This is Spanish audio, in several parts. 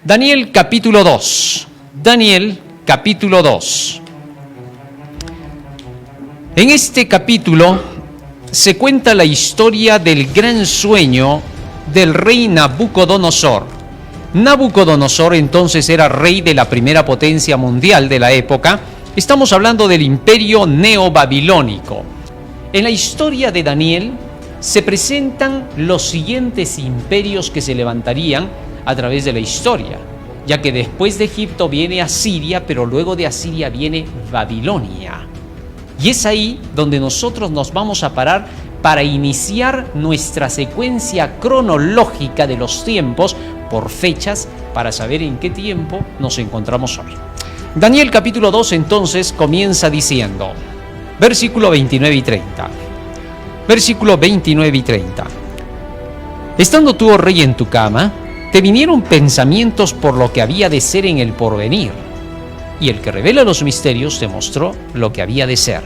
Daniel capítulo 2. Daniel capítulo 2. En este capítulo se cuenta la historia del gran sueño del rey Nabucodonosor. Nabucodonosor entonces era rey de la primera potencia mundial de la época. Estamos hablando del imperio neobabilónico. En la historia de Daniel se presentan los siguientes imperios que se levantarían a través de la historia, ya que después de Egipto viene Asiria, pero luego de Asiria viene Babilonia. Y es ahí donde nosotros nos vamos a parar para iniciar nuestra secuencia cronológica de los tiempos por fechas para saber en qué tiempo nos encontramos hoy. Daniel capítulo 2 entonces comienza diciendo, versículo 29 y 30. Versículo 29 y 30. Estando tú, oh rey, en tu cama, te vinieron pensamientos por lo que había de ser en el porvenir, y el que revela los misterios te mostró lo que había de ser.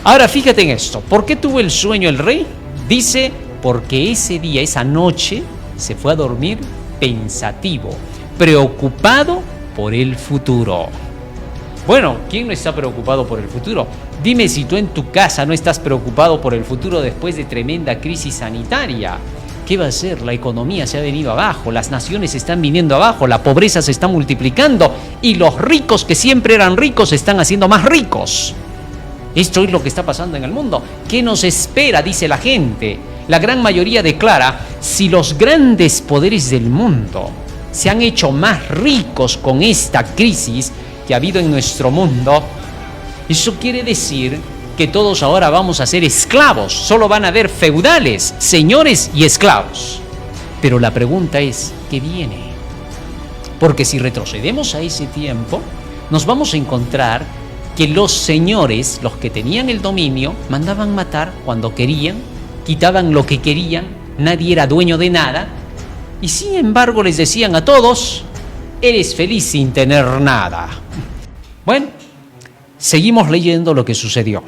Ahora fíjate en esto. ¿Por qué tuvo el sueño el rey? Dice, porque ese día, esa noche, se fue a dormir pensativo, preocupado por el futuro. Bueno, ¿quién no está preocupado por el futuro? Dime si tú en tu casa no estás preocupado por el futuro después de tremenda crisis sanitaria. ¿Qué va a hacer? La economía se ha venido abajo, las naciones están viniendo abajo, la pobreza se está multiplicando y los ricos que siempre eran ricos se están haciendo más ricos. Esto es lo que está pasando en el mundo. ¿Qué nos espera? Dice la gente. La gran mayoría declara, si los grandes poderes del mundo se han hecho más ricos con esta crisis que ha habido en nuestro mundo, eso quiere decir que todos ahora vamos a ser esclavos, solo van a haber feudales, señores y esclavos. Pero la pregunta es, ¿qué viene? Porque si retrocedemos a ese tiempo, nos vamos a encontrar que los señores, los que tenían el dominio, mandaban matar cuando querían, quitaban lo que querían, nadie era dueño de nada, y sin embargo les decían a todos, eres feliz sin tener nada. Bueno, seguimos leyendo lo que sucedió.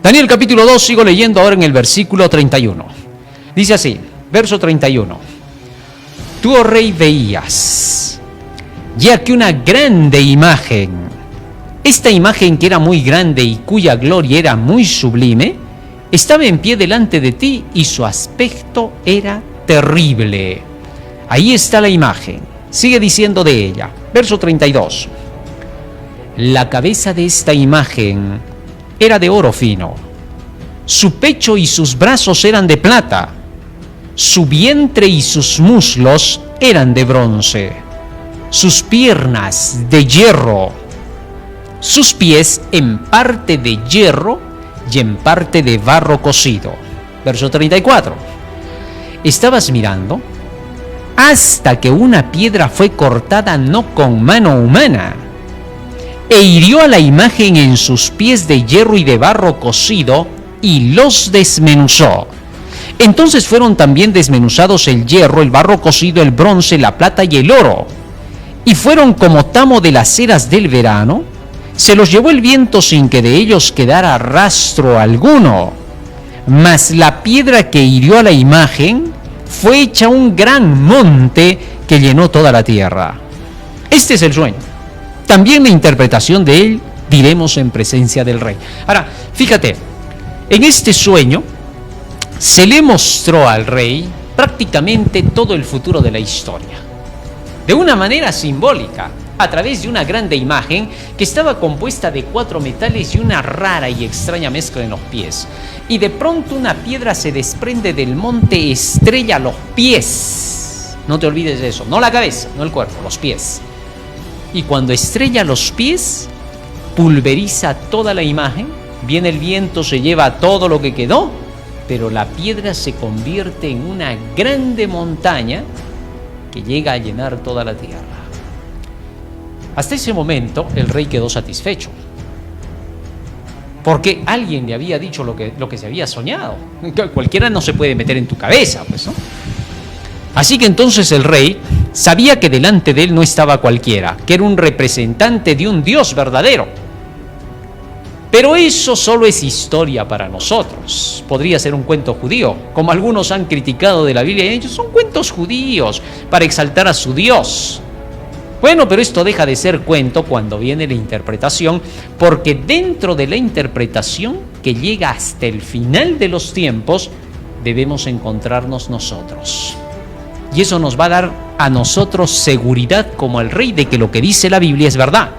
Daniel capítulo 2, sigo leyendo ahora en el versículo 31. Dice así, verso 31. Tú, oh rey, veías, ya que una grande imagen, esta imagen que era muy grande y cuya gloria era muy sublime, estaba en pie delante de ti y su aspecto era terrible. Ahí está la imagen. Sigue diciendo de ella. Verso 32. La cabeza de esta imagen era de oro fino. Su pecho y sus brazos eran de plata. Su vientre y sus muslos eran de bronce. Sus piernas de hierro. Sus pies en parte de hierro y en parte de barro cocido. Verso 34. Estabas mirando hasta que una piedra fue cortada no con mano humana, e hirió a la imagen en sus pies de hierro y de barro cocido, y los desmenuzó. Entonces fueron también desmenuzados el hierro, el barro cocido, el bronce, la plata y el oro, y fueron como tamo de las eras del verano, se los llevó el viento sin que de ellos quedara rastro alguno. Mas la piedra que hirió a la imagen fue hecha un gran monte que llenó toda la tierra. Este es el sueño. También la interpretación de él diremos en presencia del rey. Ahora, fíjate, en este sueño se le mostró al rey prácticamente todo el futuro de la historia, de una manera simbólica, a través de una grande imagen que estaba compuesta de 4 metales y una rara y extraña mezcla en los pies. Y de pronto una piedra se desprende del monte, estrella los pies. No te olvides de eso, no la cabeza, no el cuerpo, los pies. Y cuando estrella los pies, pulveriza toda la imagen, viene el viento, se lleva todo lo que quedó, pero la piedra se convierte en una grande montaña que llega a llenar toda la tierra. Hasta ese momento el rey quedó satisfecho, porque alguien le había dicho lo que se había soñado. Cualquiera no se puede meter en tu cabeza, pues, ¿no? Así que entonces el rey sabía que delante de él no estaba cualquiera, que era un representante de un Dios verdadero. Pero eso solo es historia para nosotros. Podría ser un cuento judío, como algunos han criticado de la Biblia. Ellos son cuentos judíos para exaltar a su Dios. Bueno, pero esto deja de ser cuento cuando viene la interpretación, porque dentro de la interpretación que llega hasta el final de los tiempos, debemos encontrarnos nosotros. Y eso nos va a dar a nosotros seguridad como el rey de que lo que dice la Biblia es verdad.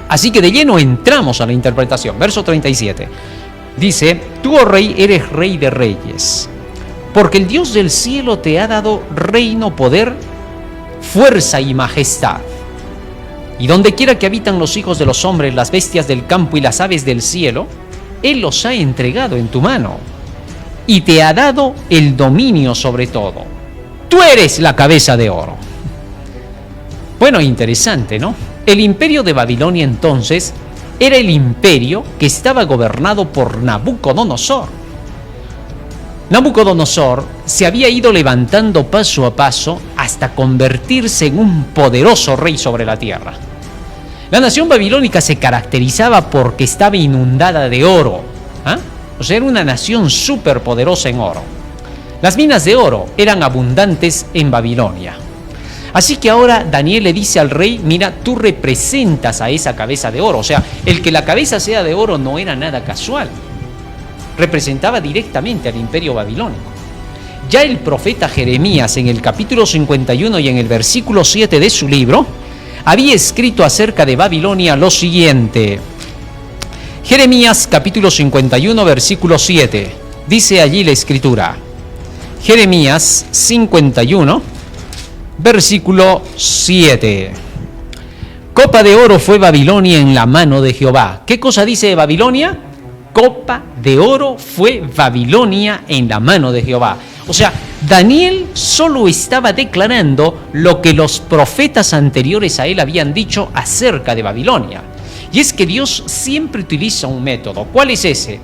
Así que de lleno entramos a la interpretación. Verso 37. Dice, tú, oh rey, eres rey de reyes, porque el Dios del cielo te ha dado reino, poder, fuerza y majestad. Y donde quiera que habitan los hijos de los hombres, las bestias del campo y las aves del cielo, Él los ha entregado en tu mano y te ha dado el dominio sobre todo. Tú eres la cabeza de oro. Bueno, interesante, ¿no? El imperio de Babilonia entonces era el imperio que estaba gobernado por Nabucodonosor. Nabucodonosor se había ido levantando paso a paso hasta convertirse en un poderoso rey sobre la tierra. La nación babilónica se caracterizaba porque estaba inundada de oro. O sea, era una nación súper poderosa en oro. Las minas de oro eran abundantes en Babilonia. Así que ahora Daniel le dice al rey, mira, tú representas a esa cabeza de oro. O sea, el que la cabeza sea de oro no era nada casual. Representaba directamente al imperio babilónico. Ya el profeta Jeremías en el capítulo 51 y en el versículo 7 de su libro, había escrito acerca de Babilonia lo siguiente. Jeremías capítulo 51 versículo 7. Dice allí la escritura. Jeremías 51 versículo 7. Copa de oro fue Babilonia en la mano de Jehová. ¿Qué cosa dice Babilonia? Copa de oro fue Babilonia en la mano de Jehová. O sea, Daniel solo estaba declarando lo que los profetas anteriores a él habían dicho acerca de Babilonia. Y es que Dios siempre utiliza un método. ¿Cuál es ese?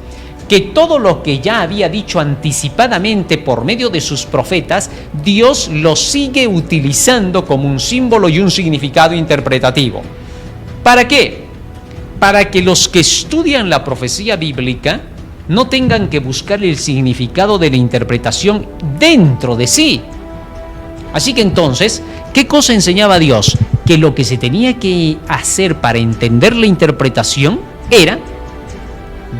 Que todo lo que ya había dicho anticipadamente por medio de sus profetas, Dios lo sigue utilizando como un símbolo y un significado interpretativo. ¿Para qué? Para que los que estudian la profecía bíblica no tengan que buscar el significado de la interpretación dentro de sí. Así que entonces, ¿qué cosa enseñaba Dios? Que lo que se tenía que hacer para entender la interpretación era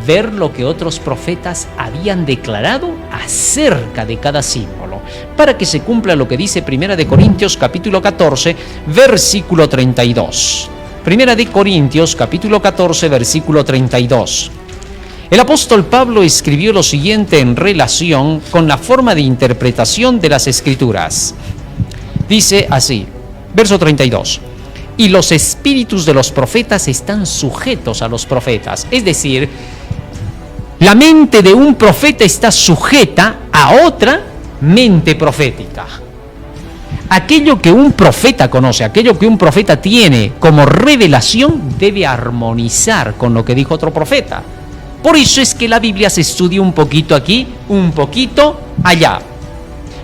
ver lo que otros profetas habían declarado acerca de cada símbolo, para que se cumpla lo que dice Primera de Corintios capítulo 14, versículo 32. Primera de Corintios capítulo 14, versículo 32. El apóstol Pablo escribió lo siguiente en relación con la forma de interpretación de las Escrituras. Dice así, verso 32. Y los espíritus de los profetas están sujetos a los profetas. Es decir, la mente de un profeta está sujeta a otra mente profética. Aquello que un profeta conoce, aquello que un profeta tiene como revelación, debe armonizar con lo que dijo otro profeta. Por eso es que la Biblia se estudia un poquito aquí, un poquito allá.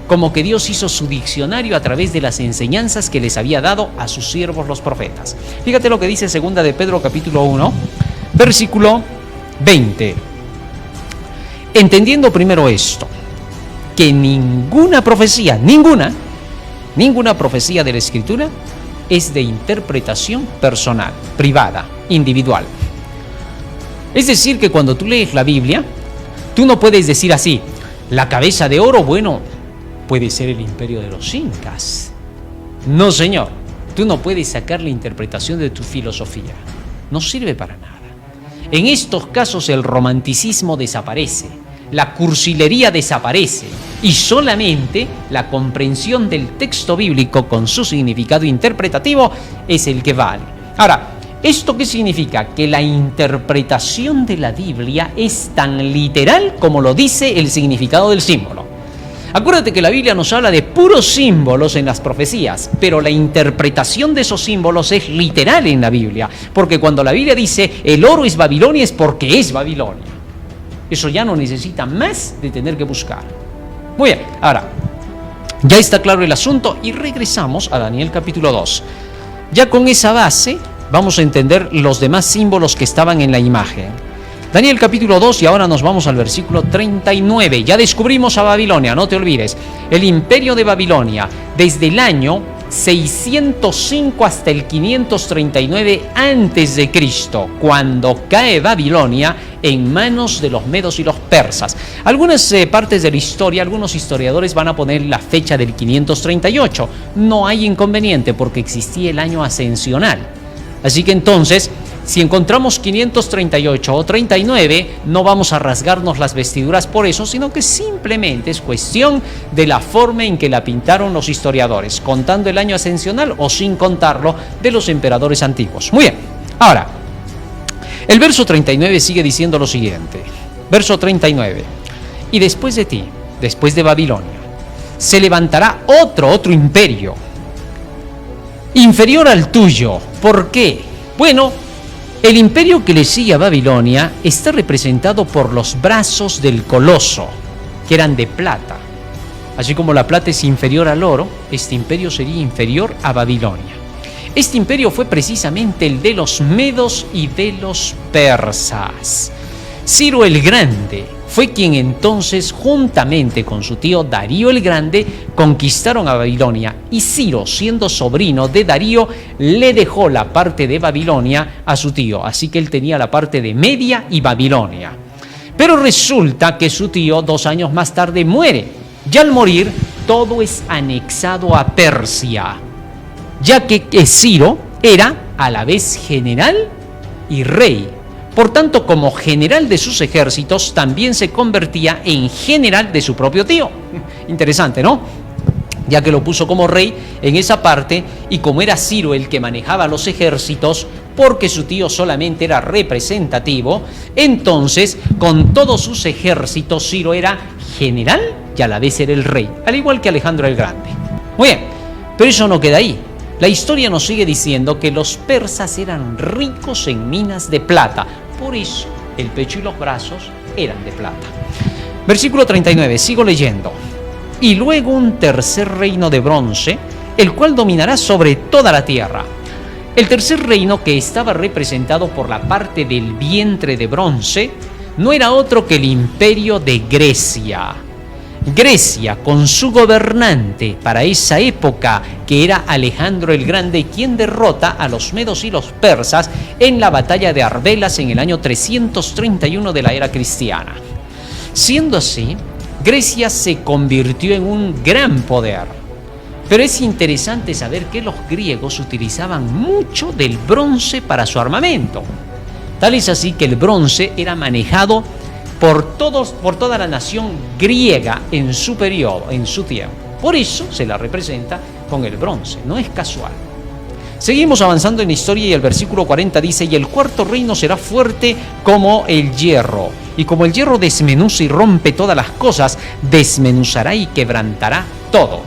Como que Dios hizo su diccionario a través de las enseñanzas que les había dado a sus siervos los profetas. Fíjate lo que dice 2 de Pedro capítulo 1, versículo 20. Entendiendo primero esto, que ninguna profecía, ninguna profecía de la Escritura es de interpretación personal, privada, individual. Es decir, que cuando tú lees la Biblia, tú no puedes decir así, la cabeza de oro, bueno, puede ser el imperio de los incas. No, señor, tú no puedes sacar la interpretación de tu filosofía. No sirve para nada. En estos casos el romanticismo desaparece, la cursilería desaparece y solamente la comprensión del texto bíblico con su significado interpretativo es el que vale. Ahora, ¿esto qué significa? Que la interpretación de la Biblia es tan literal como lo dice el significado del símbolo. Acuérdate que la Biblia nos habla de puros símbolos en las profecías, pero la interpretación de esos símbolos es literal en la Biblia, porque cuando la Biblia dice el oro es Babilonia es porque es Babilonia. Eso ya no necesita más de tener que buscar. Muy bien, ahora, ya está claro el asunto y regresamos a Daniel capítulo 2. Ya con esa base vamos a entender los demás símbolos que estaban en la imagen. Daniel capítulo 2, y ahora nos vamos al versículo 39. Ya descubrimos a Babilonia, no te olvides. El imperio de Babilonia, desde el año 605 hasta el 539 antes de Cristo, cuando cae Babilonia en manos de los medos y los persas. Algunas partes de la historia, algunos historiadores van a poner la fecha del 538. No hay inconveniente porque existía el año ascensional. Así que entonces, si encontramos 538 o 39, no vamos a rasgarnos las vestiduras por eso, sino que simplemente es cuestión de la forma en que la pintaron los historiadores, contando el año ascensional o sin contarlo de los emperadores antiguos. Muy bien, ahora, el verso 39 sigue diciendo lo siguiente. Verso 39. Y después de ti, después de Babilonia, se levantará otro imperio, inferior al tuyo. ¿Por qué? Bueno, el imperio que le sigue a Babilonia está representado por los brazos del coloso, que eran de plata. Así como la plata es inferior al oro, este imperio sería inferior a Babilonia. Este imperio fue precisamente el de los medos y de los persas. Ciro el Grande fue quien entonces, juntamente con su tío Darío el Grande, conquistaron a Babilonia, y Ciro, siendo sobrino de Darío, le dejó la parte de Babilonia a su tío, así que él tenía la parte de Media y Babilonia. Pero resulta que su tío 2 años más tarde muere, y al morir todo es anexado a Persia, ya que Ciro era a la vez general y rey. Por tanto, como general de sus ejércitos, también se convertía en general de su propio tío. Interesante, ¿no? Ya que lo puso como rey en esa parte, y como era Ciro el que manejaba los ejércitos, porque su tío solamente era representativo, entonces con todos sus ejércitos Ciro era general y a la vez era el rey, al igual que Alejandro el Grande. Muy bien, pero eso no queda ahí. La historia nos sigue diciendo que los persas eran ricos en minas de plata, por eso el pecho y los brazos eran de plata. Versículo 39, sigo leyendo. Y luego un tercer reino de bronce, el cual dominará sobre toda la tierra. El tercer reino, que estaba representado por la parte del vientre de bronce, no era otro que el imperio de Grecia. Grecia, con su gobernante para esa época, que era Alejandro el Grande, quien derrota a los medos y los persas en la batalla de Arbelas en el año 331 de la era cristiana. Siendo así, Grecia se convirtió en un gran poder. Pero es interesante saber que los griegos utilizaban mucho del bronce para su armamento. Tal es así que el bronce era manejado por toda la nación griega en su periodo, en su tiempo. Por eso se la representa con el bronce, no es casual. Seguimos avanzando en la historia, y el versículo 40 dice: y el cuarto reino será fuerte como el hierro, y como el hierro desmenuza y rompe todas las cosas, desmenuzará y quebrantará todo.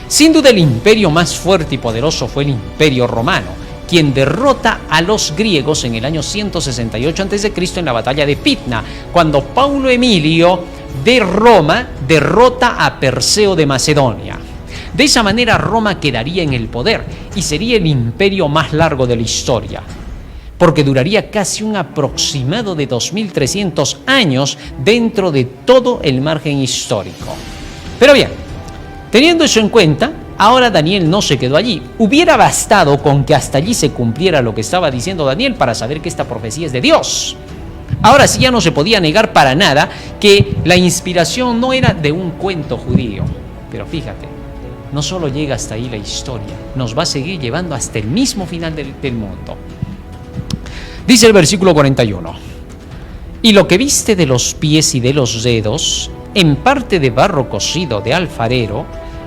Sin duda el imperio más fuerte y poderoso fue el imperio romano, quien derrota a los griegos en el año 168 a.C. en la batalla de Pitna, cuando Paulo Emilio de Roma derrota a Perseo de Macedonia. De esa manera Roma quedaría en el poder y sería el imperio más largo de la historia, porque duraría casi un aproximado de 2300 años dentro de todo el margen histórico. Pero bien, teniendo eso en cuenta, ahora Daniel no se quedó allí. Hubiera bastado con que hasta allí se cumpliera lo que estaba diciendo Daniel para saber que esta profecía es de Dios. Ahora sí ya no se podía negar para nada que la inspiración no era de un cuento judío. Pero fíjate, no solo llega hasta ahí la historia, nos va a seguir llevando hasta el mismo final del mundo. Dice el versículo 41: y lo que viste de los pies y de los dedos, en parte de barro cocido de alfarero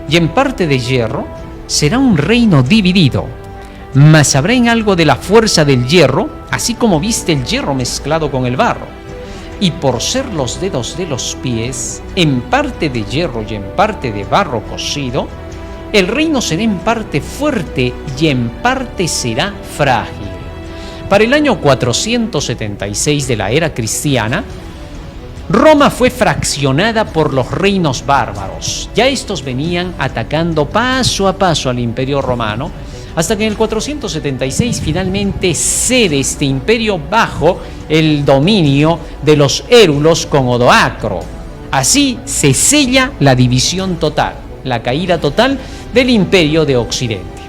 y en parte de hierro, será un reino dividido, mas habrá en algo de la fuerza del hierro, así como viste el hierro mezclado con el barro. Y por ser los dedos de los pies en parte de hierro y en parte de barro cocido, el reino será en parte fuerte y en parte será frágil. Para el año 476 de la era cristiana, Roma fue fraccionada por los reinos bárbaros. Ya estos venían atacando paso a paso al imperio romano, hasta que en el 476 finalmente cede este imperio bajo el dominio de los érulos con Odoacro. Así se sella la división total, la caída total del imperio de Occidente.